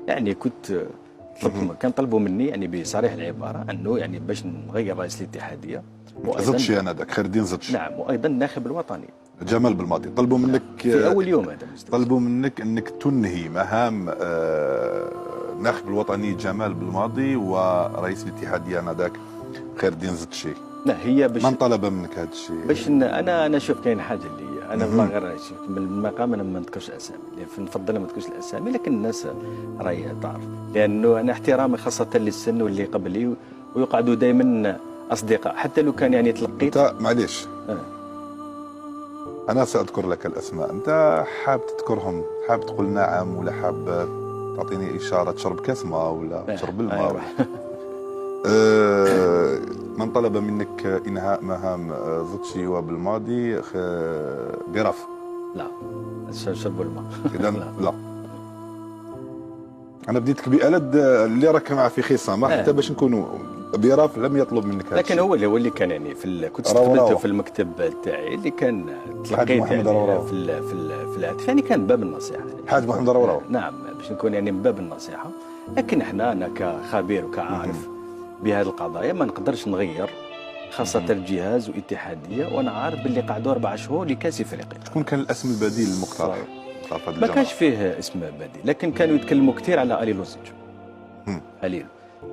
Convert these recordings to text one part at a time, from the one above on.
يعني كنت كان طلبوا مني يعني بصريح العباره انه يعني باش نغير رئيس الاتحاديه. زدشي انا ذاك خير الدين زدشي. نعم، وايضا الناخب الوطني جمال بالماضي طلبوا منك في اول يوم هذا طلبوا منك انك تنهي مهام الناخب الوطني جمال بالماضي ورئيس الاتحاديه انذاك خير الدين زدشي. لا، هي باش من طلب منك هذا الشيء؟ باش انا شوف كاين حاجه اللي انا والله غير من المقام انا ما نذكرش الاسامي، نفضل ما نذكرش الاسامي، لكن الناس راهي تعرف، لانه انا احترامي خاصه للسن واللي قبلي ويقعدوا دائما اصدقاء حتى لو كان يعني تلقيت. انت معليش انا ساذكر لك الاسماء، انت حاب تذكرهم، حاب تقول نعم ولا حاب تعطيني اشاره تشرب كاس ماء ولا تشرب الماء؟ من طلب منك انهاء مهام زدشي وبالماضي برف؟ لا، شرب الماء. اذا لا. انا بديتك بألد اللي راك معه في خصامه حتى باش نكونوا برف لم يطلب منك هذا. لكن هو اللي كان يعني كنت استقبلته في المكتب تاعي اللي كان تلقيت يعني في الهاتف، يعني كان باب النصيحه يعني. حاج محمد روراو. نعم، باش نكون يعني من باب النصيحه، لكن انا كخبير وكعارف بهذه القضايا ما نقدرش نغير، خاصة الجهاز واتحادية، وانا عارف باللي قعدوا 4 شهور لكاس افريقيا. شكون كان الاسم البديل المقترح؟ ما كانش فيه اسم بديل، لكن كانوا يتكلموا كثير على الي لوزيتش.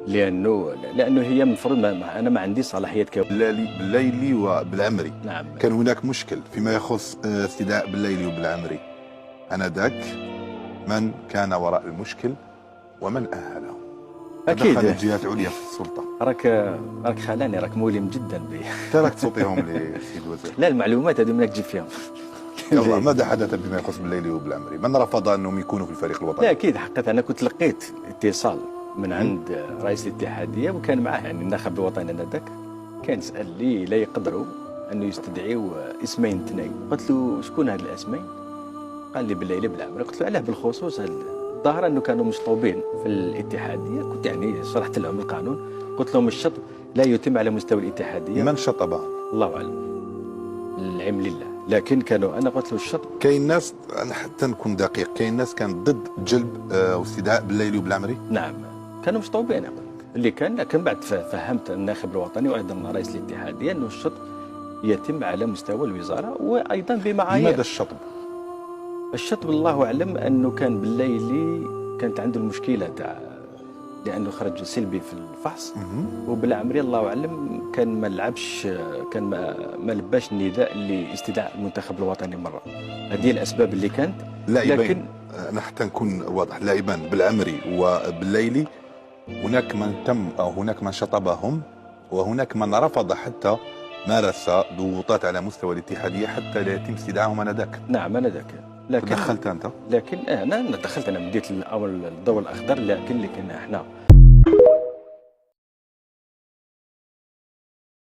لانه هي المفروض انا ما عندي صلاحيات بالليلي وبالعمري. نعم. كان هناك مشكل فيما يخص استدعاء بالليلي وبالعمري. انذاك من كان وراء المشكل ومن اهله؟ اكيد دخل الجهات العليا في السلطه. راك خلاني مؤلم جدا به. تراك تعطيهم للسيد الوزير. لا، المعلومات هذه منك تجيب فيهم. يلا، ماذا حدث بما يخص بالليلي وبالعمري؟ من رفض انهم يكونوا في الفريق الوطني؟ لا، اكيد حقيقه انا كنت لقيت اتصال من عند رئيس الاتحاديه، وكان معاه يعني الناخب الوطني انذاك، كان سال لي لا يقدروا انه يستدعيوا اسمين اثنين. قلت له شكون هاد الاسمين؟ قال لي بالليلي بالعمري. قلت له علاه بالخصوص؟ الظاهر انه كانوا مشطوبين في الاتحاديه. كنت يعني شرحت لهم القانون، قلت لهم الشطب لا يتم على مستوى الاتحاديه. من شطبهم؟ الله اعلم، العلم لله، لكن انا قلت له الشطب. كاين ناس، انا حتى نكون دقيق، كاين ناس كانت ضد جلب واستدعاء بالليلي وبالعمري؟ نعم، كانوا مشطوبين اللي كان، لكن بعد فهمت الناخب الوطني وايضا رئيس الاتحاديه انه الشطب يتم على مستوى الوزاره وايضا بمعايير. لماذا الشطب؟ الشطب الله اعلم انه كان بالليلي كانت عنده المشكله تاع لانه خرج سلبي في الفحص، وبالعمري الله اعلم كان ما لعبش، كان ما لباش النداء لاستدعاء المنتخب الوطني مره. هذه الاسباب اللي كانت. لكن انا حتى نكون واضح، لاعبان بالعمري وبالليلي هناك من تم او هناك من شطبهم، وهناك من رفض حتى مارس ضغوطات على مستوى الاتحاديه حتى لا يتم استدعائهم انذاك. نعم انذاك. لكن دخلت انت؟ لكن انا دخلت، انا مديت الضوء الاخضر، لكن احنا